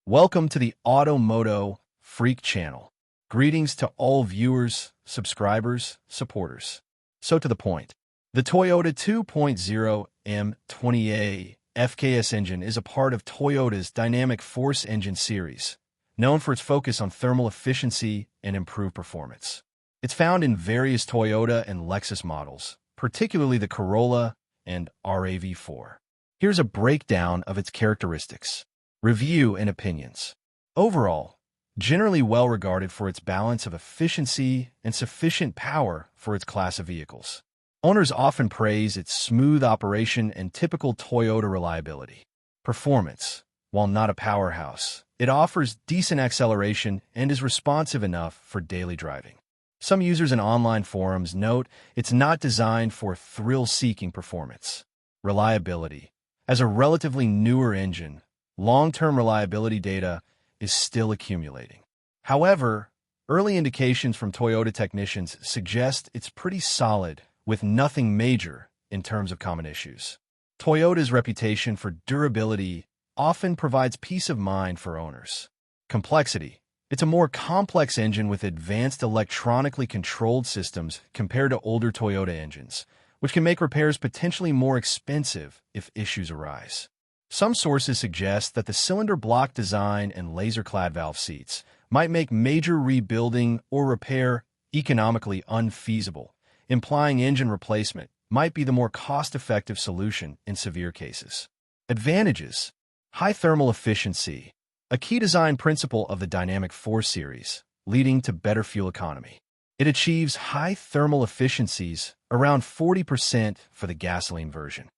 Welcome to the MOTO Freak channel. Greetings to all viewers, subscribers, supporters. So to the point. The Toyota 2.0 M20A FKS engine is a part of Toyota's Dynamic Force engine series, known for its focus on thermal efficiency and improved performance. It's found in various Toyota and Lexus models, particularly the Corolla and RAV4. Here's a breakdown of its characteristics, review, and opinions. Overall, generally well regarded for its balance of efficiency and sufficient power for its class of vehicles. Owners often praise its smooth operation and typical Toyota reliability. Performance. While not a powerhouse, it offers decent acceleration and is responsive enough for daily driving. Some users in online forums note it's not designed for thrill-seeking performance. Reliability. As a relatively newer engine, long-term reliability data is still accumulating. However, early indications from Toyota technicians suggest it's pretty solid, with nothing major in terms of common issues. Toyota's reputation for durability often provides peace of mind for owners. Complexity. It's a more complex engine with advanced electronically controlled systems compared to older Toyota engines, which can make repairs potentially more expensive if issues arise. Some sources suggest that the cylinder block design and laser-clad valve seats might make major rebuilding or repair economically unfeasible, implying engine replacement might be the more cost-effective solution in severe cases. Advantages. High thermal efficiency, a key design principle of the Dynamic Force series, leading to better fuel economy. It achieves high thermal efficiencies, around 40% for the gasoline version.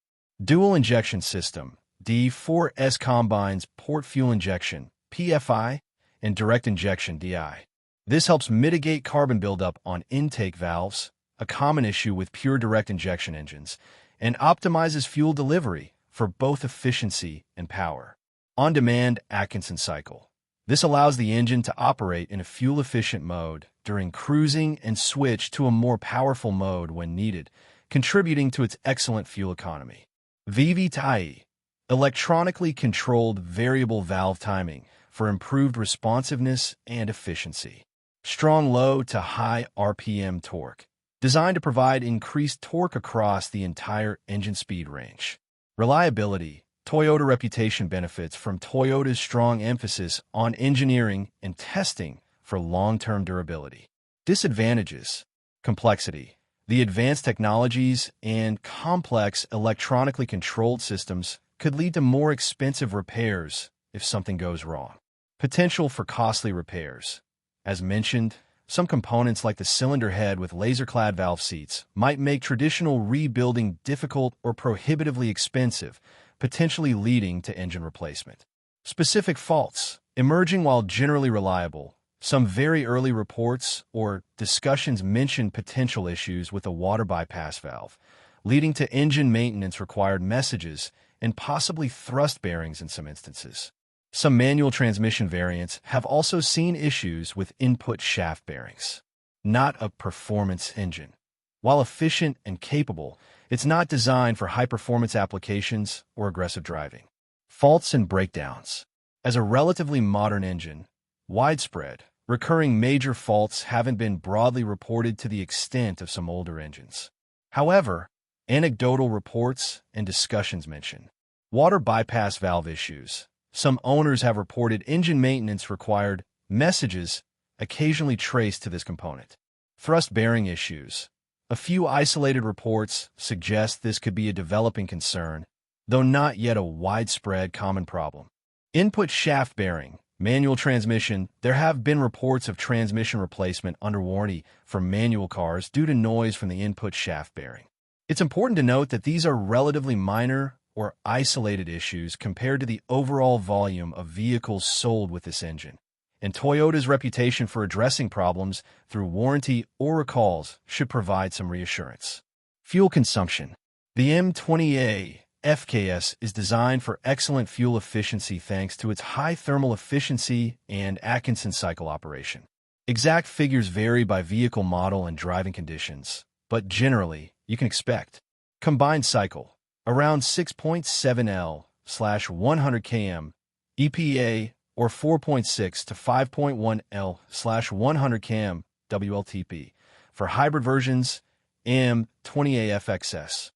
Dual injection system, D4S combines port fuel injection, PFI, and direct injection, DI. This helps mitigate carbon buildup on intake valves, a common issue with pure direct injection engines, and optimizes fuel delivery for both efficiency and power. On-demand Atkinson cycle. This allows the engine to operate in a fuel-efficient mode during cruising and switch to a more powerful mode when needed, contributing to its excellent fuel economy. VVTi. Electronically controlled variable valve timing for improved responsiveness and efficiency. Strong low to high RPM torque, designed to provide increased torque across the entire engine speed range. Reliability. Toyota reputation benefits from Toyota's strong emphasis on engineering and testing for long-term durability. Disadvantages. Complexity. The advanced technologies and complex electronically controlled systems could lead to more expensive repairs if something goes wrong. Potential for costly repairs. As mentioned, some components like the cylinder head with laser-clad valve seats might make traditional rebuilding difficult or prohibitively expensive, potentially leading to engine replacement. Specific faults. Emerging while generally reliable, some very early reports or discussions mention potential issues with a water bypass valve, leading to engine maintenance required messages and possibly thrust bearings in some instances. Some manual transmission variants have also seen issues with input shaft bearings. Not a performance engine. While efficient and capable, it's not designed for high-performance applications or aggressive driving. Faults and breakdowns. As a relatively modern engine, widespread, recurring major faults haven't been broadly reported to the extent of some older engines. However, anecdotal reports and discussions mention water bypass valve issues. Some owners have reported engine maintenance required messages occasionally traced to this component. Thrust bearing issues. A few isolated reports suggest this could be a developing concern, though not yet a widespread common problem. Input shaft bearing. Manual transmission. There have been reports of transmission replacement under warranty for manual cars due to noise from the input shaft bearing. It's important to note that these are relatively minor or isolated issues compared to the overall volume of vehicles sold with this engine, and Toyota's reputation for addressing problems through warranty or recalls should provide some reassurance. Fuel consumption. The M20A FKS is designed for excellent fuel efficiency thanks to its high thermal efficiency and Atkinson cycle operation. Exact figures vary by vehicle model and driving conditions, but generally, you can expect combined cycle around 6.7 L/100 km, EPA or 4.6 to 5.1 L/100 km WLTP for hybrid versions M20A-FXS.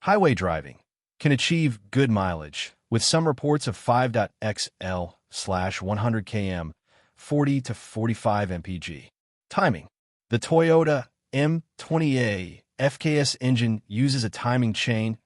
Highway driving can achieve good mileage, with some reports of 5.XL/100 km, 40 to 45 mpg. Timing. The Toyota M20A FKS engine uses a timing chain,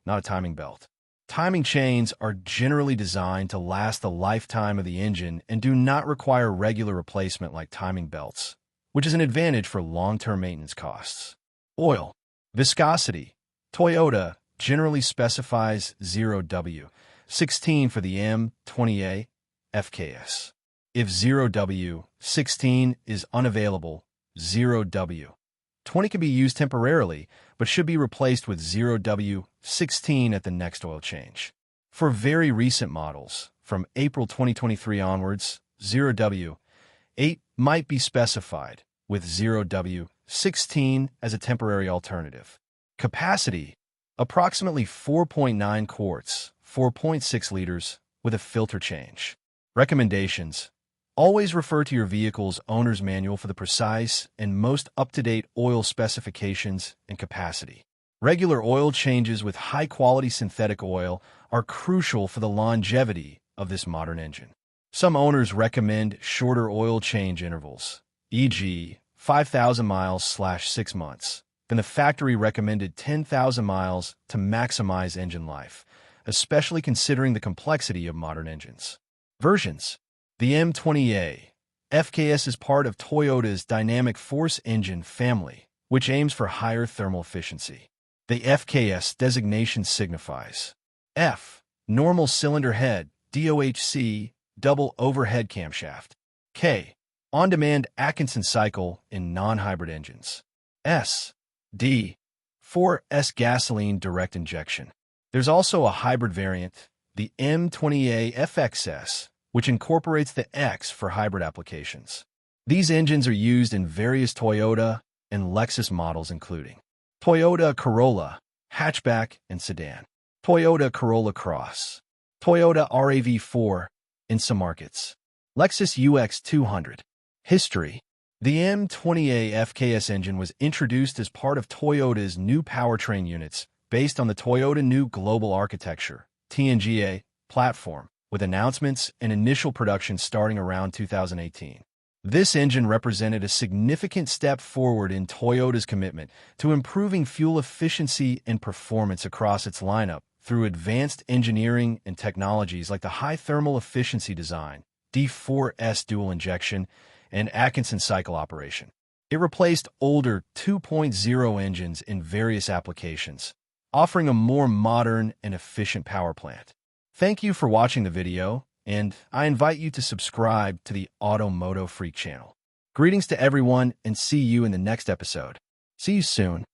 not a timing belt. Timing chains are generally designed to last the lifetime of the engine and do not require regular replacement like timing belts, which is an advantage for long-term maintenance costs. Oil. Viscosity. Toyota generally specifies 0W16 for the M20A FKS. If 0W16 is unavailable, 0W20 can be used temporarily, but should be replaced with 0W16 at the next oil change. For very recent models, from April 2023 onwards, 0W8 might be specified, with 0W16 as a temporary alternative. Capacity: approximately 4.9 quarts, 4.6 liters, with a filter change. Recommendations: always refer to your vehicle's owner's manual for the precise and most up-to-date oil specifications and capacity. Regular oil changes with high-quality synthetic oil are crucial for the longevity of this modern engine. Some owners recommend shorter oil change intervals, e.g., 5,000 miles/6 months, than the factory-recommended 10,000 miles to maximize engine life, especially considering the complexity of modern engines. Versions. The M20A FKS is part of Toyota's Dynamic Force engine family, which aims for higher thermal efficiency. The FKS designation signifies F. Normal cylinder head, DOHC, double overhead camshaft. K. On-demand Atkinson cycle in non-hybrid engines. S. D. 4S gasoline direct injection. There's also a hybrid variant, the M20A FXS, which incorporates the X for hybrid applications. These engines are used in various Toyota and Lexus models including Toyota Corolla, hatchback, and sedan, Toyota Corolla Cross, Toyota RAV4 in some markets, Lexus UX200. History. The M20A FKS engine was introduced as part of Toyota's new powertrain units based on the Toyota New Global Architecture, TNGA, platform, with announcements and initial production starting around 2018. This engine represented a significant step forward in Toyota's commitment to improving fuel efficiency and performance across its lineup through advanced engineering and technologies like the high thermal efficiency design, D4S dual injection, and Atkinson cycle operation. It replaced older 2.0 engines in various applications, offering a more modern and efficient power plant. Thank you for watching the video, and I invite you to subscribe to the MOTO Freak channel. Greetings to everyone, and see you in the next episode. See you soon.